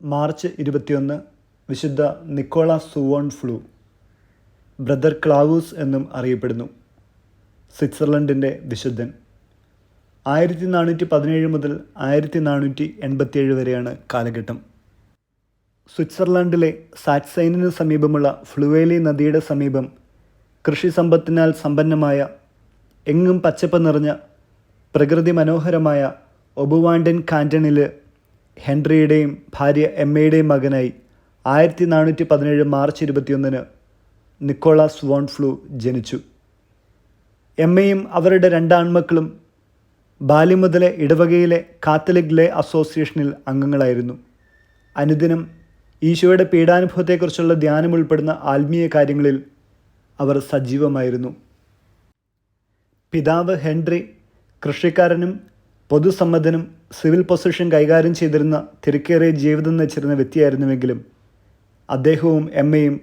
March 21 വിശുദ്ധ Nicholas സുവോൺ flu, brother ക്ലാവൂസ് എന്നും അറിയപ്പെടുന്നു. സ്വിറ്റ്സർലൻഡിൻ്റെ വിശുദ്ധൻ. 1417 മുതൽ 1487 വരെയാണ് കാലഘട്ടം. സ്വിറ്റ്സർലൻഡിലെ സാക്സൈനിന് സമീപമുള്ള ഫ്ലുവേലി നദിയുടെ സമീപം കൃഷി സമ്പത്തിനാൽ സമ്പന്നമായ, എങ്ങും പച്ചപ്പ് നിറഞ്ഞ, പ്രകൃതി മനോഹരമായ ഒബുവാൻഡൻ കാൻ്റണിൽ ഹെൻറിയുടെയും ഭാര്യ എമ്മയുടെയും മകനായി 1417 മാർച്ച് 21 നിക്കോളാസ് വോൺ ഫ്ലൂ ജനിച്ചു. എമ്മയും അവരുടെ 2 ആൺമക്കളും ബാല്യം മുതലേ ഇടവകയിലെ കാത്തലിക് ലേ അസോസിയേഷനിൽ അംഗങ്ങളായിരുന്നു. അനുദിനം ഈശോയുടെ പീഡാനുഭവത്തെക്കുറിച്ചുള്ള ധ്യാനം ഉൾപ്പെടുന്ന ആത്മീയ കാര്യങ്ങളിൽ അവർ സജീവമായിരുന്നു. പിതാവ് ഹെൻറി കൃഷിക്കാരനും പൊതുസമ്മതനും സിവിൽ പൊസിഷൻ കൈകാര്യം ചെയ്തിരുന്ന തിരക്കേറിയ ജീവിതം നയിച്ചിരുന്ന വ്യക്തിയായിരുന്നുവെങ്കിലും അദ്ദേഹവും എമ്മയും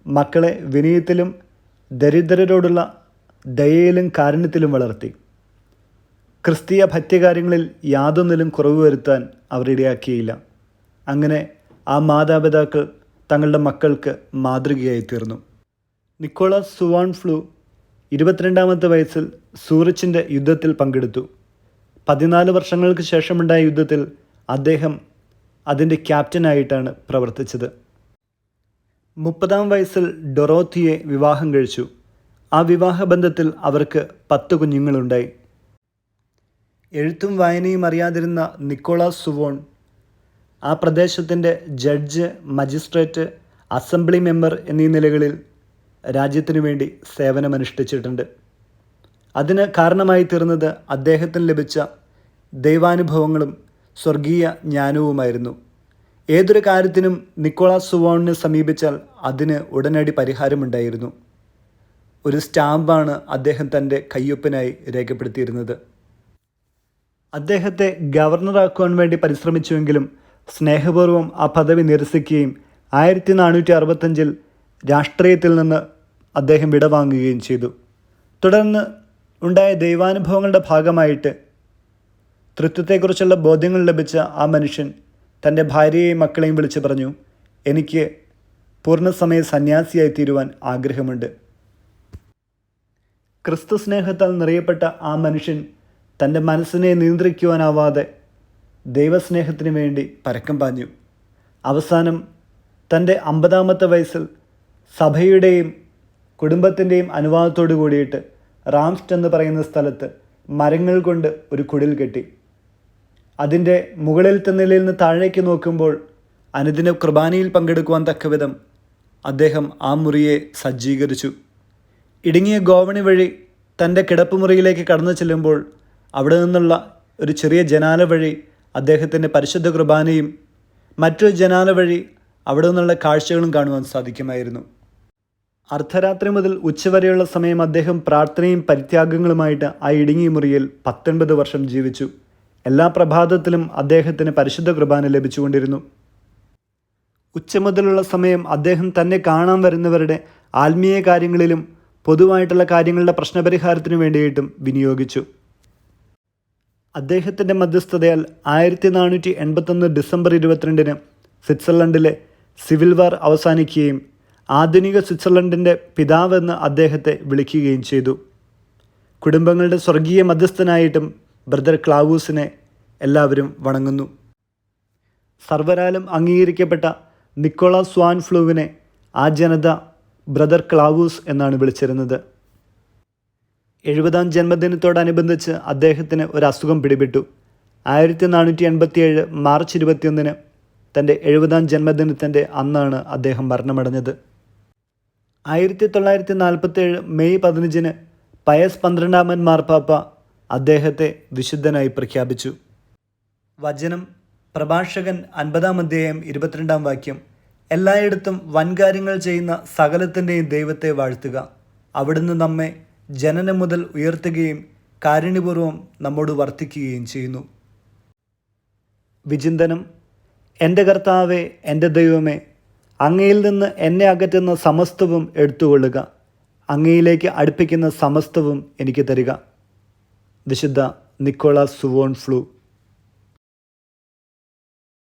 മക്കളെ വിനയത്തിലും ദരിദ്രരോടുള്ള ദയയിലും കാരുണ്യത്തിലും വളർത്തി. ക്രിസ്തീയ ഭക്ത്യകാര്യങ്ങളിൽ യാതൊന്നിലും കുറവ് വരുത്താൻ അവർ ഇടയാക്കിയില്ല. അങ്ങനെ ആ മാതാപിതാക്കൾ തങ്ങളുടെ മക്കൾക്ക് മാതൃകയായി തീർന്നു. നിക്കോളാസ് സുവോൺ ഫ്ലൂ 22-ാമത്തെ വയസ്സിൽ സൂറിച്ചിൻ്റെ യുദ്ധത്തിൽ പങ്കെടുത്തു. 14 വർഷങ്ങൾക്ക് ശേഷമുണ്ടായ യുദ്ധത്തിൽ അദ്ദേഹം അതിൻ്റെ ക്യാപ്റ്റനായിട്ടാണ് പ്രവർത്തിച്ചത്. 30-ാം വയസ്സിൽ ഡൊറോത്തിയെ വിവാഹം കഴിച്ചു. ആ വിവാഹബന്ധത്തിൽ അവർക്ക് 10 കുഞ്ഞുങ്ങളുണ്ടായി. എഴുത്തും വായനയും അറിയാതിരുന്ന നിക്കോളാസ് സുവോൺ ആ പ്രദേശത്തിൻ്റെ ജഡ്ജ്, മജിസ്ട്രേറ്റ്, അസംബ്ലി മെമ്പർ എന്നീ നിലകളിൽ രാജ്യത്തിനു വേണ്ടി സേവനമനുഷ്ഠിച്ചിട്ടുണ്ട്. അതിന് കാരണമായി തീർന്നത് അദ്ദേഹത്തിന് ലഭിച്ച ദൈവാനുഭവങ്ങളും സ്വർഗീയ ജ്ഞാനവുമായിരുന്നു. ഏതൊരു കാര്യത്തിനും നിക്കോളാസ് സുവോണിനെ സമീപിച്ചാൽ അതിന് ഉടനടി പരിഹാരമുണ്ടായിരുന്നു. ഒരു സ്റ്റാമ്പാണ് അദ്ദേഹം തൻ്റെ കയ്യൊപ്പിനായി രേഖപ്പെടുത്തിയിരുന്നത്. അദ്ദേഹത്തെ ഗവർണറാക്കുവാൻ വേണ്ടി പരിശ്രമിച്ചുവെങ്കിലും സ്നേഹപൂർവ്വം ആ പദവി നിരസിക്കുകയും 1465 രാഷ്ട്രീയത്തിൽ നിന്ന് അദ്ദേഹം വിടവാങ്ങുകയും ചെയ്തു. തുടർന്ന് ഉണ്ടായ ദൈവാനുഭവങ്ങളുടെ ഭാഗമായിട്ട് തൃത്വത്തെക്കുറിച്ചുള്ള ബോധ്യങ്ങൾ ലഭിച്ച ആ മനുഷ്യൻ തൻ്റെ ഭാര്യയെയും മക്കളെയും വിളിച്ച് പറഞ്ഞു, എനിക്ക് പൂർണ്ണസമയ സന്യാസിയായി തീരുവാൻ ആഗ്രഹമുണ്ട്. ക്രിസ്തു സ്നേഹത്താൽ നിറയപ്പെട്ട ആ മനുഷ്യൻ തൻ്റെ മനസ്സിനെ നിയന്ത്രിക്കുവാനാവാതെ ദൈവസ്നേഹത്തിന് വേണ്ടി പരക്കം പാഞ്ഞു. അവസാനം തൻ്റെ 50-ാമത്തെ വയസ്സിൽ സഭയുടെയും കുടുംബത്തിൻ്റെയും അനുവാദത്തോടു കൂടിയിട്ട് റാംസ്റ്റ് എന്ന് പറയുന്ന സ്ഥലത്ത് മരങ്ങൾ കൊണ്ട് ഒരു കുടിൽ കെട്ടി. അതിൻ്റെ മുകളിലത്തെ നിലയിൽ നിന്ന് താഴേക്ക് നോക്കുമ്പോൾ അനുദിന കുർബാനയിൽ പങ്കെടുക്കുവാൻ തക്കവിധം അദ്ദേഹം ആ മുറിയെ സജ്ജീകരിച്ചു. ഇടുങ്ങിയ ഗോവണി വഴി തൻ്റെ കിടപ്പുമുറിയിലേക്ക് കടന്നു ചെല്ലുമ്പോൾ അവിടെ നിന്നുള്ള ഒരു ചെറിയ ജനാല വഴി അദ്ദേഹത്തിൻ്റെ പരിശുദ്ധ കുർബാനയും മറ്റൊരു ജനാല വഴി അവിടെ നിന്നുള്ള കാഴ്ചകളും കാണുവാൻ സാധിക്കുമായിരുന്നു. അർദ്ധരാത്രി മുതൽ ഉച്ചവരെയുള്ള സമയം അദ്ദേഹം പ്രാർത്ഥനയും പരിത്യാഗങ്ങളുമായിട്ട് ആ ഇടുങ്ങിയ മുറിയിൽ 19 വർഷം ജീവിച്ചു. എല്ലാ പ്രഭാതത്തിലും അദ്ദേഹത്തിന് പരിശുദ്ധ കുർബാന ലഭിച്ചുകൊണ്ടിരുന്നു. ഉച്ച മുതലുള്ള സമയം അദ്ദേഹം തന്നെ കാണാൻ വരുന്നവരുടെ ആത്മീയ കാര്യങ്ങളിലും പൊതുവായിട്ടുള്ള കാര്യങ്ങളുടെ പ്രശ്നപരിഹാരത്തിനു വേണ്ടിയിട്ടും വിനിയോഗിച്ചു. അദ്ദേഹത്തിൻ്റെ മധ്യസ്ഥതയാൽ 1481 ഡിസംബർ 22 സ്വിറ്റ്സർലൻഡിലെ സിവിൽ വാർ അവസാനിക്കുകയും ആധുനിക സ്വിറ്റ്സർലൻഡിൻ്റെ പിതാവെന്ന് അദ്ദേഹത്തെ വിളിക്കുകയും ചെയ്തു. കുടുംബങ്ങളുടെ സ്വർഗീയ മധ്യസ്ഥനായിട്ടും ബ്രദർ ക്ലാവൂസിനെ എല്ലാവരും വണങ്ങുന്നു. സർവരാലും അംഗീകരിക്കപ്പെട്ട നിക്കോളാസ് സ്വാൻ ഫ്ലൂവിനെ ആ ജനത ബ്രദർ ക്ലാവൂസ് എന്നാണ് വിളിച്ചിരുന്നത്. 70-ാം ജന്മദിനത്തോടനുബന്ധിച്ച് അദ്ദേഹത്തിന് ഒരു അസുഖം പിടിപെട്ടു. 1487 മാർച്ച് 21 തൻ്റെ 70-ാം ജന്മദിനത്തിൻ്റെ അന്നാണ് അദ്ദേഹം മരണമടഞ്ഞത്. 1947 മെയ് 15 പയസ് 12-ാമൻ മാർപ്പാപ്പ അദ്ദേഹത്തെ വിശുദ്ധനായി പ്രഖ്യാപിച്ചു. വചനം, പ്രഭാഷകൻ 50-ാം അധ്യായം 22-ാം വാക്യം, എല്ലായിടത്തും വൻകാര്യങ്ങൾ ചെയ്യുന്ന സകലത്തിൻ്റെയും ദൈവത്തെ വാഴ്ത്തുക. അവിടുന്ന് നമ്മെ ജനനം മുതൽ ഉയർത്തുകയും കാരുണ്യപൂർവ്വം നമ്മോട് വർത്തിക്കുകയും ചെയ്യുന്നു. വിചിന്തനം. എൻ്റെ കർത്താവേ, എൻ്റെ ദൈവമേ, അങ്ങയിൽ നിന്ന് എന്നെ അകറ്റുന്ന സമസ്തവും എടുത്തുകൊള്ളുക. അങ്ങയിലേക്ക് അടുപ്പിക്കുന്ന സമസ്തവും എനിക്ക് തരിക. വിശുദ്ധ നിക്കോളാസ് സുവോൺ ഫ്ലൂ.